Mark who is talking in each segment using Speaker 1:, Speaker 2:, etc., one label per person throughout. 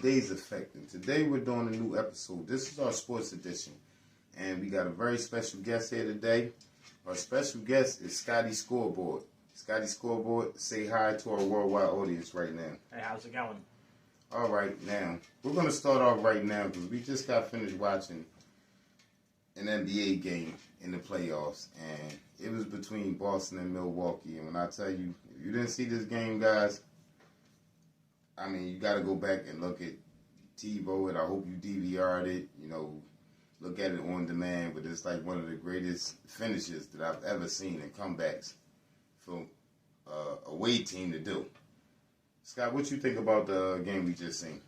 Speaker 1: days effect. And today we're doing a new episode. This is our sports edition. And we got a very special guest here today. Our special guest is Scotty Scoreboard. Scotty Scoreboard, say hi to our worldwide audience right now.
Speaker 2: Hey, how's it going?
Speaker 1: All right, now, we're going to start off right now because we just got finished watching an NBA game in the playoffs. And it was between Boston and Milwaukee. And when I tell you, if you didn't see this game, guys, I mean, you got to go back and look at TiVo, and I hope you DVR'd it, look at it on demand, but it's like one of the greatest finishes that I've ever seen in comebacks for a away team to do. Scott, what you think about the game we just seen?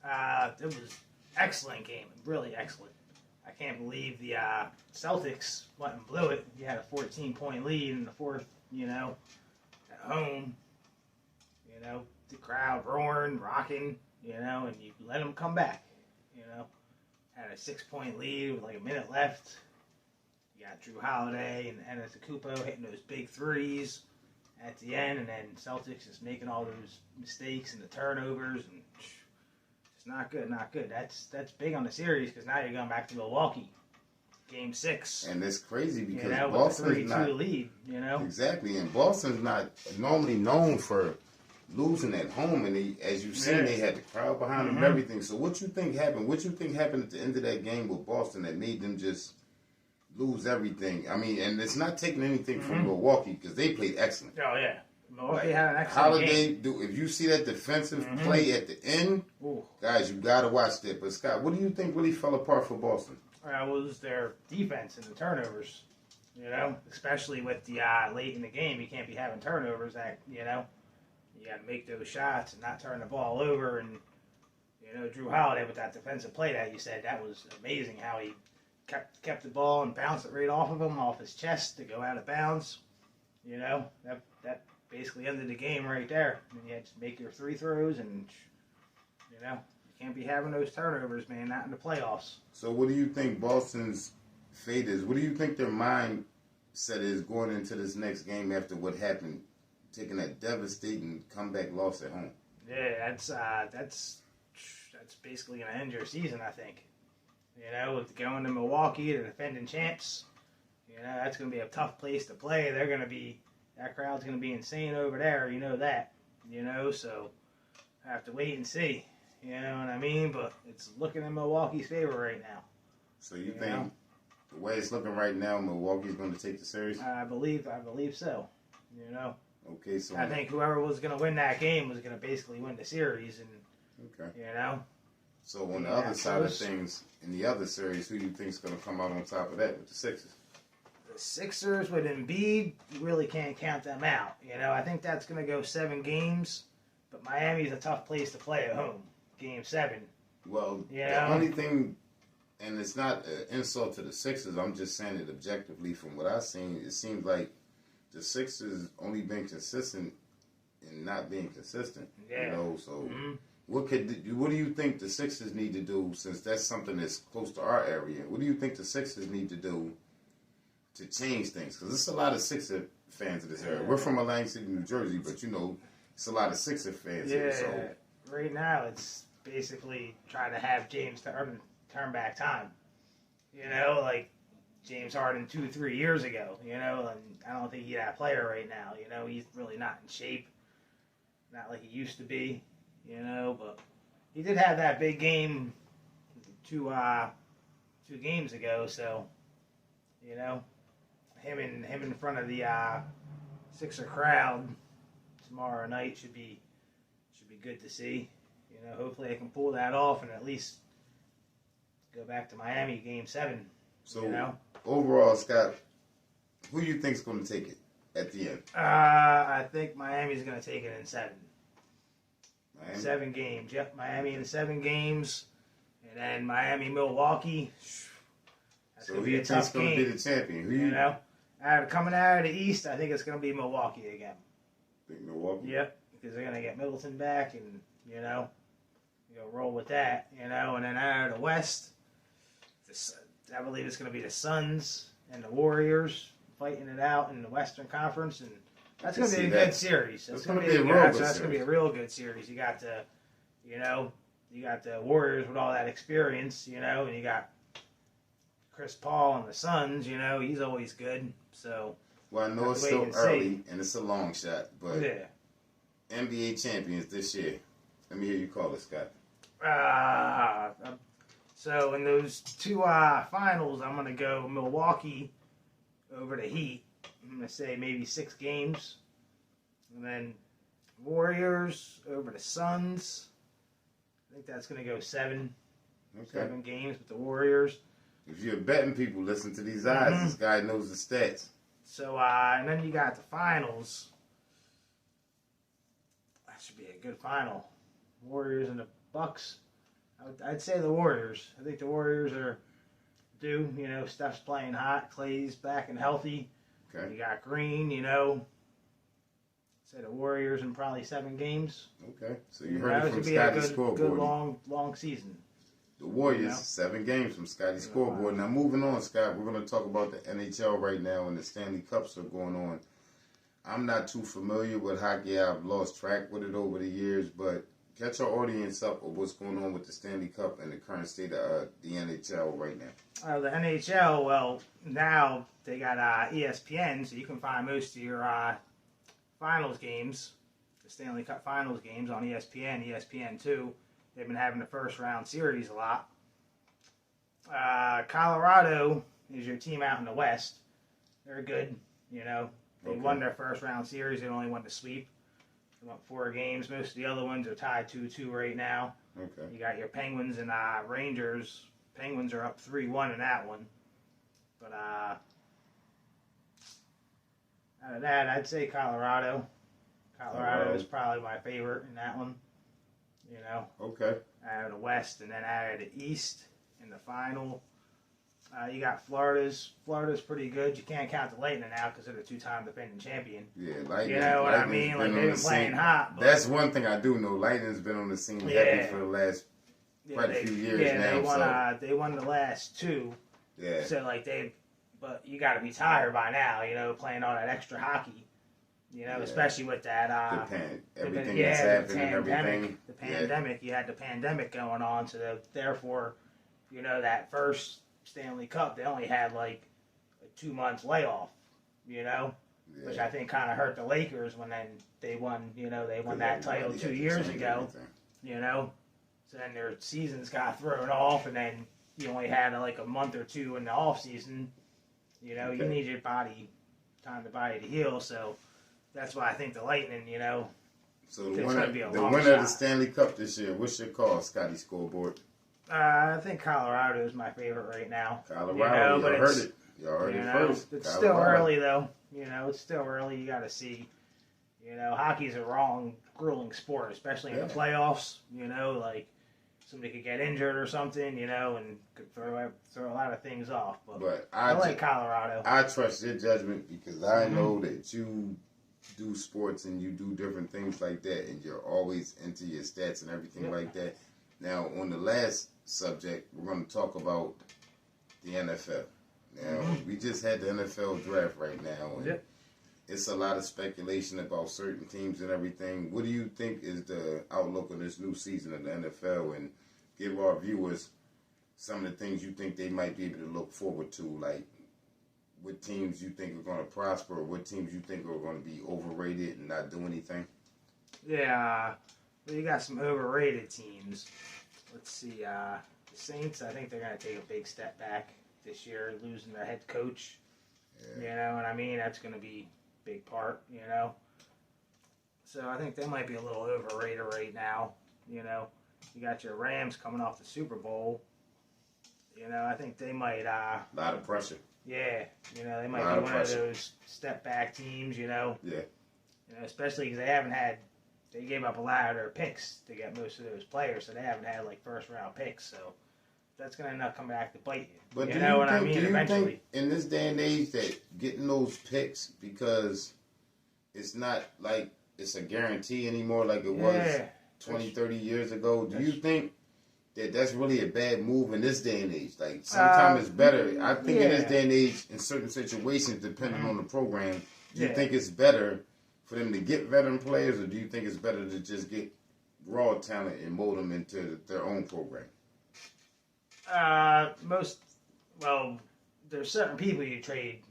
Speaker 2: It was excellent game, really excellent. I can't believe the Celtics went and blew it. You had a 14-point lead in the fourth, at home, the crowd roaring, rocking, and you let them come back, Had a 6-point lead with like a minute left. You got Drew Holiday and Antetokounmpo hitting those big threes at the end, and then Celtics just making all those mistakes and the turnovers, and it's not good, not good. That's big on the series because now you're going back to Milwaukee, Game 6.
Speaker 1: And it's crazy because
Speaker 2: Boston's
Speaker 1: not
Speaker 2: 3-2 lead,
Speaker 1: Exactly, and Boston's not normally known for losing at home, and as you've seen, they had the crowd behind them and everything. So what you think happened? What you think happened at the end of that game with Boston that made them just lose everything? I mean, and it's not taking anything from Milwaukee because they played excellent.
Speaker 2: Oh, yeah. Milwaukee had an excellent
Speaker 1: Holiday,
Speaker 2: game.
Speaker 1: if you see that defensive play at the end, guys, you got to watch that. But, Scott, what do you think really fell apart for Boston?
Speaker 2: It was their defense and the turnovers, especially with the late in the game. You can't be having turnovers you got to make those shots and not turn the ball over. And, Drew Holiday with that defensive play that you said, that was amazing how he kept the ball and bounced it right off of him, off his chest to go out of bounds. That basically ended the game right there. And you had to make your free throws and, you can't be having those turnovers, man, not in the playoffs.
Speaker 1: So what do you think Boston's fate is? What do you think their mindset is going into this next game after what happened, taking that devastating comeback loss at home?
Speaker 2: Yeah, that's basically going to end your season, I think. With going to Milwaukee, the defending champs, that's going to be a tough place to play. That crowd's going to be insane over there, that. So I have to wait and see. You know what I mean? But it's looking in Milwaukee's favor right now.
Speaker 1: So you think the way it's looking right now, Milwaukee's going to take the series?
Speaker 2: I believe so.
Speaker 1: Okay, so
Speaker 2: I think whoever was going to win that game was going to basically win the series, and
Speaker 1: So on the other side of things, in the other series, who do you think is going to come out on top of that with the Sixers?
Speaker 2: The Sixers with Embiid, you really can't count them out. I think that's going to go 7 games, but Miami's a tough place to play at home. Game 7.
Speaker 1: Well, the only thing, and it's not an insult to the Sixers, I'm just saying it objectively from what I've seen, it seems like the Sixers only been consistent in not being consistent.
Speaker 2: Yeah.
Speaker 1: So what do you think the Sixers need to do, since that's something that's close to our area? What do you think the Sixers need to do to change things? Because there's a lot of Sixer fans in this area. We're from Atlantic City, New Jersey, but it's a lot of Sixer fans here. So
Speaker 2: right now it's basically trying to have James turn back time. Like James Harden 2-3 years ago, and I don't think he's that player right now. He's really not in shape. Not like he used to be, but he did have that big game two games ago, so, him in front of the Sixer crowd tomorrow night should be good to see. Hopefully I can pull that off and at least go back to Miami Game 7.
Speaker 1: So, overall, Scott, who do you think is going to take it at the end?
Speaker 2: I think Miami's going to take it in 7.
Speaker 1: Miami?
Speaker 2: 7 games. Yep, Miami in 7 games. And then Miami-Milwaukee. That's going to be a tough game.
Speaker 1: Who's going to be the champion?
Speaker 2: Coming out of the East, I think it's going to be Milwaukee again.
Speaker 1: Think Milwaukee?
Speaker 2: Yep, because they're going to get Middleton back and, roll with that, and then out of the West, I believe it's going to be the Suns and the Warriors fighting it out in the Western Conference, and That's going to be a good series. That's going to be a real good series. You got the, you got the Warriors with all that experience, you know, and you got Chris Paul and the Suns, you know, he's always good. So,
Speaker 1: well, I know it's still early and it's a long shot, but
Speaker 2: yeah.
Speaker 1: NBA champions this year. Let me hear you call it, Scott.
Speaker 2: So in those two finals, I'm gonna go Milwaukee over the Heat. I'm gonna say maybe 6 games, and then Warriors over the Suns. I think that's gonna go 7.
Speaker 1: Okay.
Speaker 2: 7 games with the Warriors.
Speaker 1: If you're betting people, listen to these odds. This guy knows the stats.
Speaker 2: So and then you got the finals. That should be a good final. Warriors and the Bucks. I'd say the Warriors. I think the Warriors are due. You know, Steph's playing hot. Clay's back and healthy.
Speaker 1: Okay.
Speaker 2: You got Green, you know. Say the Warriors in probably 7 games.
Speaker 1: Okay. So you heard it from Scotty Scoreboard.
Speaker 2: Good long season.
Speaker 1: The Warriors, 7 games from Scotty Scoreboard. Now moving on, Scott, we're going to talk about the NHL right now and the Stanley Cups are going on. I'm not too familiar with hockey. I've lost track with it over the years, but catch our audience up with what's going on with the Stanley Cup and the current state of the NHL right now.
Speaker 2: The NHL, well, now they got ESPN, so you can find most of your finals games, the Stanley Cup finals games on ESPN, ESPN2. They've been having the first round series a lot. Colorado is your team out in the West. They're good, you know. They won their first round series. They only won the sweep. They won 4 games. Most of the other ones are tied 2-2 right now.
Speaker 1: Okay.
Speaker 2: You got your Penguins and Rangers. Penguins are up 3-1 in that one. But out of that, I'd say Colorado. Colorado is probably my favorite in that one. You know.
Speaker 1: Okay.
Speaker 2: Out of the West, and then out of the East in the final. You got Florida's pretty good. You can't count the Lightning out because they're the 2-time defending champion.
Speaker 1: Yeah, Lightning.
Speaker 2: You know what I mean? Like, they've been playing hot. But
Speaker 1: that's one thing I do know. Lightning's been on the scene heavy for the last quite a few years now.
Speaker 2: Yeah, they won the last 2.
Speaker 1: Yeah.
Speaker 2: So, like, but you got to be tired by now, you know, playing all that extra hockey. You know, especially with that
Speaker 1: everything that's happened and everything.
Speaker 2: The pandemic, you had the pandemic going on, so therefore, you know, that first Stanley Cup, they only had like a 2 months layoff, you know, which I think kind of hurt the Lakers when then they won, you know, they won that title 2 years ago, you know, so then their seasons got thrown off, and then you only had like a month or 2 in the off season, you know, you need your time the body to heal, so. That's why I think the Lightning, you know,
Speaker 1: so the winner of the Stanley Cup this year, what's your call, Scotty Scoreboard?
Speaker 2: I think Colorado is my favorite right now.
Speaker 1: Colorado, you heard it. You heard it first.
Speaker 2: It's still early, though. You know, it's still early. You got to see. You know, hockey's a grueling sport, especially in the playoffs. You know, like somebody could get injured or something, you know, and could throw a lot of things off. But I like Colorado.
Speaker 1: I trust your judgment because I know that you do sports and you do different things like that, and you're always into your stats and everything like that. Now, on the last subject, we're going to talk about the NFL. Now, we just had the NFL draft right now, and it's a lot of speculation about certain teams and everything. What do you think is the outlook on this new season of the NFL, and give our viewers some of the things you think they might be able to look forward to, like what teams you think are going to prosper, or what teams you think are going to be overrated and not do anything?
Speaker 2: Yeah, well, you got some overrated teams. Let's see, the Saints, I think they're going to take a big step back this year, losing their head coach. Yeah. You know what I mean? That's going to be a big part, you know. So I think they might be a little overrated right now, you know. You got your Rams coming off the Super Bowl. You know, I think they might... a
Speaker 1: lot of pressure.
Speaker 2: Yeah, you know, they might be one of those step-back teams, you know. Yeah. You know, especially because they gave up a lot of their picks to get most of those players, so they haven't had, like, first-round picks, so that's going to end up coming back to bite you.
Speaker 1: But
Speaker 2: you know what I mean?
Speaker 1: Do you
Speaker 2: eventually.
Speaker 1: think in this day and age that getting those picks, because it's not like it's a guarantee anymore like it was 20, 30 years ago, do you think that's really a bad move in this day and age? Like, sometimes it's better. I think in this day and age, in certain situations, depending on the program, do you think it's better for them to get veteran players, or do you think it's better to just get raw talent and mold them into their own program?
Speaker 2: There's certain people you trade,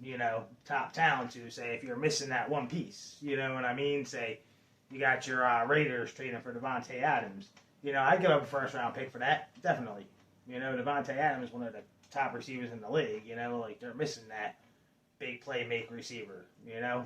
Speaker 2: top talent to. Say if you're missing that one piece, you know what I mean. Say you got your Raiders trading for Devontae Adams. I'd give up a first round pick for that, definitely. Devontae Adams is one of the top receivers in the league. Like they're missing that big playmaker receiver.
Speaker 1: Yeah.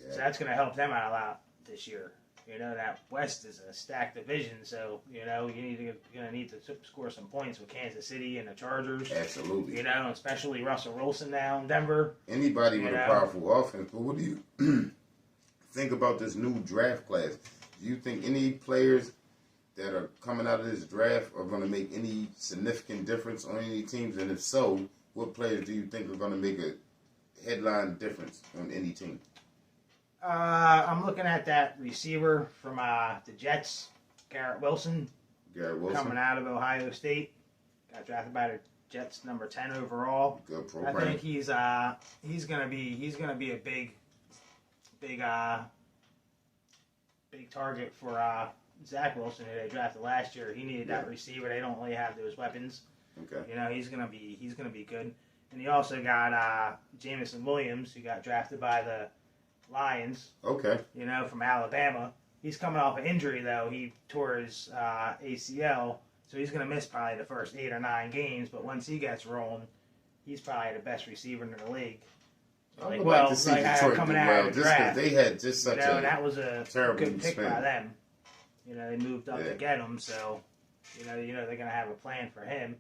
Speaker 2: So that's going to help them out a lot this year. That West is a stacked division, so you're gonna need to score some points with Kansas City and the Chargers.
Speaker 1: Absolutely.
Speaker 2: Especially Russell Wilson now in Denver.
Speaker 1: Anybody with a powerful offense. But what do you think about this new draft class? Do you think any players that are coming out of this draft are going to make any significant difference on any teams? And if so, what players do you think are going to make a headline difference on any team?
Speaker 2: I'm looking at that receiver from the Jets, Garrett Wilson. Coming out of Ohio State. Got drafted by the Jets, number 10 overall.
Speaker 1: Good program.
Speaker 2: I think he's gonna be a big target for Zach Wilson, who they drafted last year. He needed that receiver. They don't really have those weapons.
Speaker 1: Okay.
Speaker 2: He's gonna be good. And he also got Jamison Williams, who got drafted by the Lions.
Speaker 1: Okay.
Speaker 2: From Alabama. He's coming off an injury, though. He tore his ACL, so he's going to miss probably the first 8 or 9 games. But once he gets rolling, he's probably the best receiver in the league.
Speaker 1: I would like to see Detroit do well, just because they had just such a
Speaker 2: that was a
Speaker 1: terrible
Speaker 2: good pick
Speaker 1: spin
Speaker 2: by them. They moved up to get him, so they're going to have a plan for him.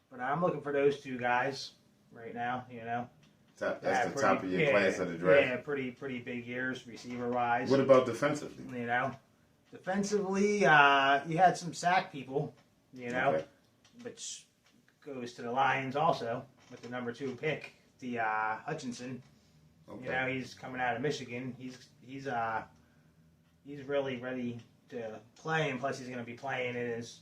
Speaker 2: But I'm looking for those two guys right now.
Speaker 1: That's the top of your class of the draft.
Speaker 2: Yeah, pretty big years receiver-wise.
Speaker 1: What about defensively?
Speaker 2: Defensively, you had some sack people,
Speaker 1: Okay.
Speaker 2: which goes to the Lions also with the number 2 pick, the Hutchinson.
Speaker 1: Okay.
Speaker 2: He's coming out of Michigan. He's really ready to play, and plus he's going to be playing in his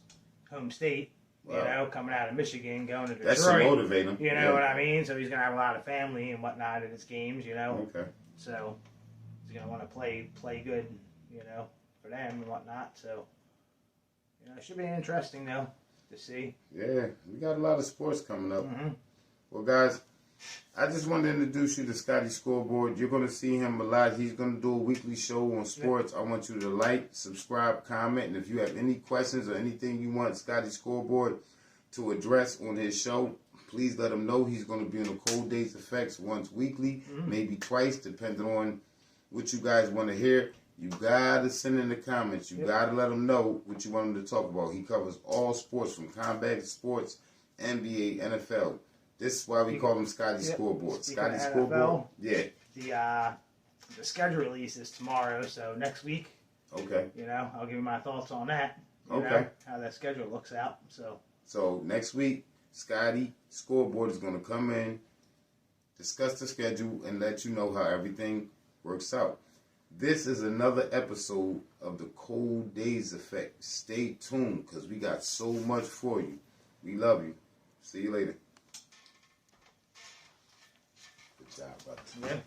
Speaker 2: home state.
Speaker 1: Wow.
Speaker 2: Coming out of Michigan, going to Detroit.
Speaker 1: That should motivate him.
Speaker 2: You know what I mean? So he's going to have a lot of family and whatnot in his games,
Speaker 1: Okay.
Speaker 2: So he's going to want to play good, for them and whatnot. So, it should be interesting, though, to see.
Speaker 1: Yeah, we got a lot of sports coming up.
Speaker 2: Mm-hmm.
Speaker 1: Well, guys, I just wanted to introduce you to Scotty Scoreboard. You're going to see him a lot. He's going to do a weekly show on sports. I want you to like, subscribe, comment, and if you have any questions or anything you want Scotty Scoreboard to address on his show, please let him know. He's going to be on the Cold Days Effects once weekly, maybe twice, depending on what you guys want to hear. You got to send in the comments. You got to let him know what you want him to talk about. He covers all sports from combat sports, NBA, NFL. This is why we call him Scotty Scoreboard. Scotty Scoreboard. Yeah.
Speaker 2: The schedule release is tomorrow, so next week.
Speaker 1: Okay.
Speaker 2: I'll give you my thoughts on that.
Speaker 1: Okay.
Speaker 2: How that schedule looks out.
Speaker 1: So next week, Scotty Scoreboard is going to come in, discuss the schedule, and let you know how everything works out. This is another episode of the Cold Days Effect. Stay tuned, because we got so much for you. We love you. See you later. Good job, brother.
Speaker 2: Yeah.